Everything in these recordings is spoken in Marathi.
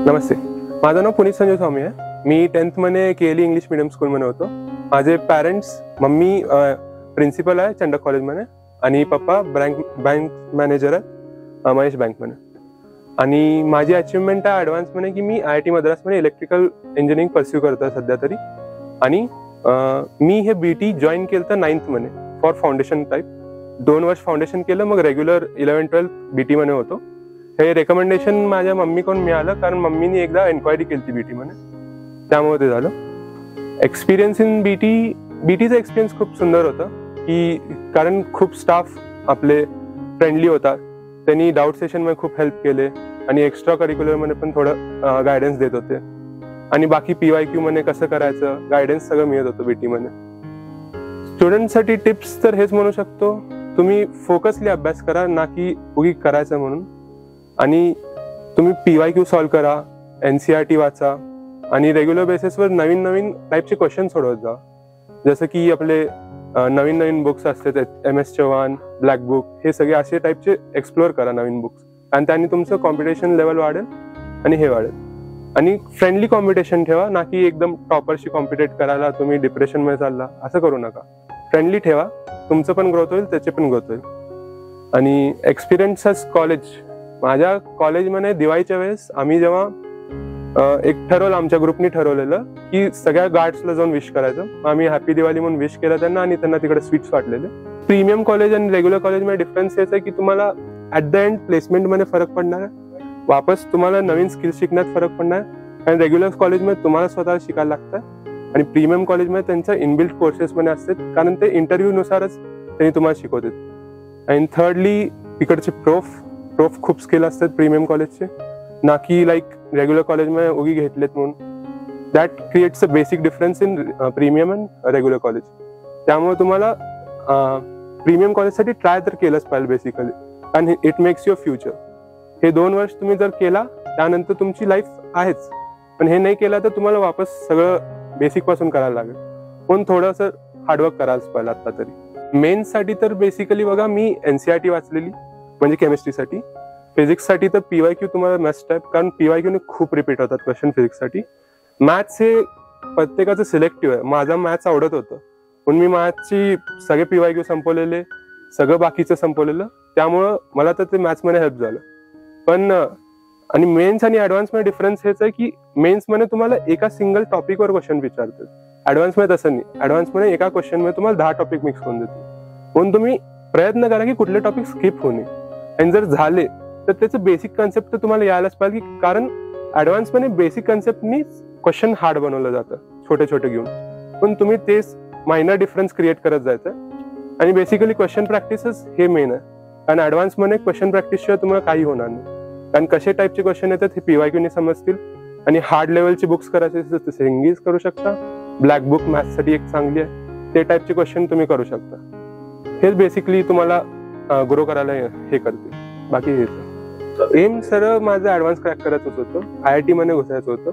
नमस्ते, माझं नाव पुनीत संजय स्वामी आहे। मी 10th मध्ये केली इंग्लिश मीडियम स्कूलमध्ये होतो। माझे पेरेंट्स, मम्मी प्रिन्सिपल आहे चंडक कॉलेजमध्ये आणि पप्पा बँक मॅनेजर आहे महेश बँकमध्ये। आणि माझी अचिव्हमेंट आहे ॲडव्हान्समध्ये की मी IIT मद्रासमध्ये इलेक्ट्रिकल इंजिनिअरिंग परस्यू करतो सध्या तरी। आणि मी हे BT जॉईन केलं तर 9th मध्ये फॉर फाउंडेशन टाईप। 2 वर्ष फाउंडेशन केलं, मग रेग्युलर 11-12 BT मध्ये होतो। हे रेकमेंडेशन माझ्या मम्मीकडून मिळालं, कारण मम्मीने एकदा एन्क्वायरी केली होती BT मध्ये, त्यामुळे ते झालं। एक्सपिरियन्स इन BTचा एक्सपिरियन्स खूप सुंदर होता की कारण खूप स्टाफ आपले फ्रेंडली होता। त्यांनी डाऊट सेशनमध्ये खूप हेल्प केले आणि एक्स्ट्रा करिक्युलरमध्ये पण थोडं गायडन्स देत होते। आणि बाकी PYQ मध्ये कसं करायचं गायडन्स सगळं मिळत होतं BT मध्ये। स्टुडंटसाठी टिप्स तर हेच म्हणू शकतो, तुम्ही फोकसली अभ्यास करा, ना की उगी करायचं म्हणून। आणि तुम्ही PYQ सॉल्व करा, NCERT वाचा आणि रेग्युलर बेसिसवर नवीन नवीन टाईपचे क्वेश्चन सोडवत जा। जसं की आपले नवीन नवीन बुक्स असतात, MS चव्हाण, ब्लॅक बुक, हे सगळे असे टाईपचे एक्सप्लोअर करा नवीन बुक्स, आणि त्यांनी तुमचं कॉम्पिटिशन लेवल वाढेल आणि हे वाढेल। आणि फ्रेंडली कॉम्पिटिशन ठेवा, ना की एकदम टॉपरशी कॉम्पिटेट करायला तुम्ही डिप्रेशनमध्ये चालला, असं करू नका। फ्रेंडली ठेवा, तुमचं पण ग्रोथ होईल, त्याचे पण ग्रोथ होईल। आणि एक्सपिरियन्स कॉलेज, माझ्या कॉलेजमध्ये दिवाळीच्या वेळेस आम्ही जेव्हा एक ठरवलं, आमच्या ग्रुपनी ठरवलेलं की सगळ्या गार्ड्सला जाऊन विश करायचं। आम्ही हॅपी दिवाळी म्हणून विश केलं त्यांना आणि त्यांना तिकडे स्वीट्स वाटलेले। प्रीमियम कॉलेज आणि रेग्युलर कॉलेजमध्ये डिफरन्स हेच आहे की तुम्हाला ॲट द एंड प्लेसमेंटमध्ये फरक पडणार आहे, वापस तुम्हाला नवीन स्किल्स शिकण्यात फरक पडणार आहे। आणि रेग्युलर कॉलेजमध्ये तुम्हाला स्वतःला शिकायला लागतं आणि प्रीमियम कॉलेजमध्ये त्यांच्या इनबिल्ट कोर्सेसमध्ये असतात, कारण ते इंटरव्ह्यूनुसारच त्यांनी तुम्हाला शिकवतात। आणि थर्डली इकडचे प्रोफ खूप स्किल असतात प्रीमियम कॉलेजचे, ना की लाईक रेग्युलर कॉलेजमध्ये उगी घेतलेत म्हणून। That creates a basic difference in premium and regular college. त्यामुळे तुम्हाला प्रीमियम कॉलेजसाठी ट्राय तर केलंच पाहिजे बेसिकली, आणि इट मेक्स युअर फ्युचर। हे 2 वर्ष तुम्ही जर केला, त्यानंतर तुमची लाईफ आहेच, पण हे नाही केलं तर तुम्हाला वापस सगळं बेसिक पासून करायला लागेल। पण थोडंसं हार्डवर्क करायलाच पाहिजे आता तरी। मेन्ससाठी तर बेसिकली बघा, मी NCERT वाचलेली, म्हणजे केमिस्ट्रीसाठी। फिजिक्ससाठी तर PYQ तुम्हाला मस्ट आहे, कारण PYQ ने खूप रिपीट होतात क्वेश्चन फिजिक्ससाठी। मॅथ्स हे प्रत्येकाचं सिलेक्टिव्ह आहे, माझा मॅथ्स आवडत होतं पण मी मॅथ्सची सगळे PYQ संपवलेले, सगळं बाकीचं संपवलेलं, त्यामुळं मला तर ते मॅथ्समध्ये हेल्प झालं। पण आणि मेन्स आणि ॲडव्हान्समध्ये डिफरन्स हेच आहे की मेन्समध्ये तुम्हाला एका सिंगल टॉपिकवर क्वेश्चन विचारतात, ॲडव्हान्समध्ये तसं नाही। ॲडव्हान्समध्ये एका क्वेश्चनमध्ये तुम्हाला 10 टॉपिक मिक्स करून देतो, म्हणून तुम्ही प्रयत्न करा की कुठले टॉपिक स्किप होऊ नये। आणि जर झाले तर त्याचं बेसिक कन्सेप्ट तर तुम्हाला यायलाच पाहिजे, कारण ॲडव्हान्समध्ये बेसिक कन्सेप्टनी क्वेश्चन हार्ड बनवलं जातं छोटे छोटे घेऊन, पण तुम्ही तेच मायनर डिफरन्स क्रिएट करत जायचं। आणि बेसिकली क्वेश्चन प्रॅक्टिसच हे मेन आहे, कारण ॲडव्हान्समध्ये क्वेश्चन प्रॅक्टिसशिवाय तुम्हाला काही होणार नाही, कारण कसे टाईपचे क्वेश्चन येतात हे PYQ ने समजतील। आणि हार्ड लेवलची बुक्स करायचे असेल तर सिंगीज करू शकता, ब्लॅक बुक मॅथ्ससाठी एक चांगली आहे, ते टाईपचे क्वेश्चन तुम्ही करू शकता। हेच बेसिकली तुम्हाला ग्रो करायला हे करते, बाकी हेच। एम सरळ माझं ॲडव्हान्स क्रॅक करायचंच होतं, IIT मध्ये घुसायचं होतं,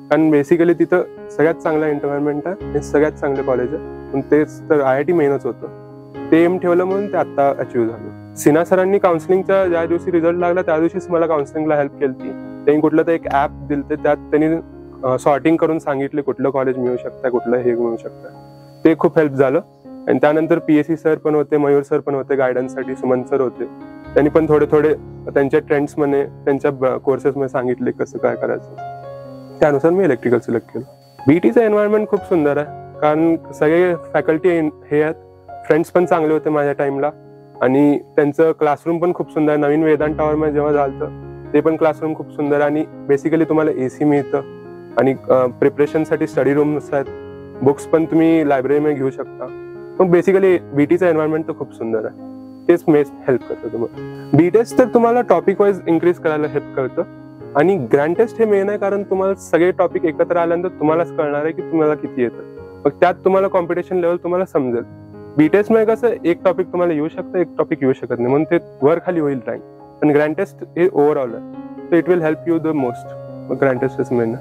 कारण बेसिकली तिथं सगळ्यात चांगला एन्व्हायरमेंट आहे, सगळ्यात चांगले कॉलेज आहे, पण तेच तर IIT मेनच होतं। ते एम ठेवलं म्हणून ते आता अचीव्ह झालं। सिन्हा सरांनी काउन्सिलिंगचा ज्या दिवशी रिझल्ट लागला त्या दिवशीच मला काउन्सिलिंगला हेल्प केली होती। त्यांनी कुठलं तर एक ॲप दिलं, त्यात त्यांनी सॉर्टिंग करून सांगितले कुठलं कॉलेज मिळू शकतं, कुठलं हे मिळू शकतं, ते खूप हेल्प झालं। आणि त्यानंतर PSC सर पण होते, मयूर सर पण होते गायडन्ससाठी, सुमन सर होते, त्यांनी पण थोडे थोडे त्यांच्या ट्रेंड्समध्ये त्यांच्या कोर्सेसमध्ये सांगितले कसं काय करायचं, त्यानुसार मी इलेक्ट्रिकल सिलेक्ट केलं। BTचं एन्व्हायरमेंट खूप सुंदर आहे, कारण सगळे फॅकल्टी हे आहेत, फ्रेंड्स पण चांगले होते माझ्या टाइमला, आणि त्यांचं क्लासरूम पण खूप सुंदर आहे। नवीन वेदांत टॉवरमध्ये जेव्हा झालं ते पण क्लासरूम खूप सुंदर, आणि बेसिकली तुम्हाला AC मिळतं, आणि प्रिपरेशनसाठी स्टडी रूम्स आहेत, बुक्स पण तुम्ही लायब्ररीमध्ये घेऊ शकता। मग बेसिकली BTचं एन्व्हायरमेंट तर खूप सुंदर आहे, तेच मेस्ट हेल्प करतं तुम्हाला। BTEST तर तुम्हाला टॉपिक वाईज इन्क्रीज करायला हेल्प करतं, आणि ग्रँड टेस्ट हे मेन आहे, कारण तुम्हाला सगळे टॉपिक एकत्र आल्यानंतर तुम्हालाच कळणार आहे की तुम्हाला किती येतं, मग त्यात तुम्हाला कॉम्पिटिशन लेवल तुम्हाला समजेल। BTEST मध्ये कसं एक टॉपिक तुम्हाला येऊ शकतं, एक टॉपिक येऊ शकत नाही, म्हणून ते वर खाली होईल रँक, पण ग्रँड टेस्ट हे ओव्हरऑल आहे, so it will help you the most. Grand test is main.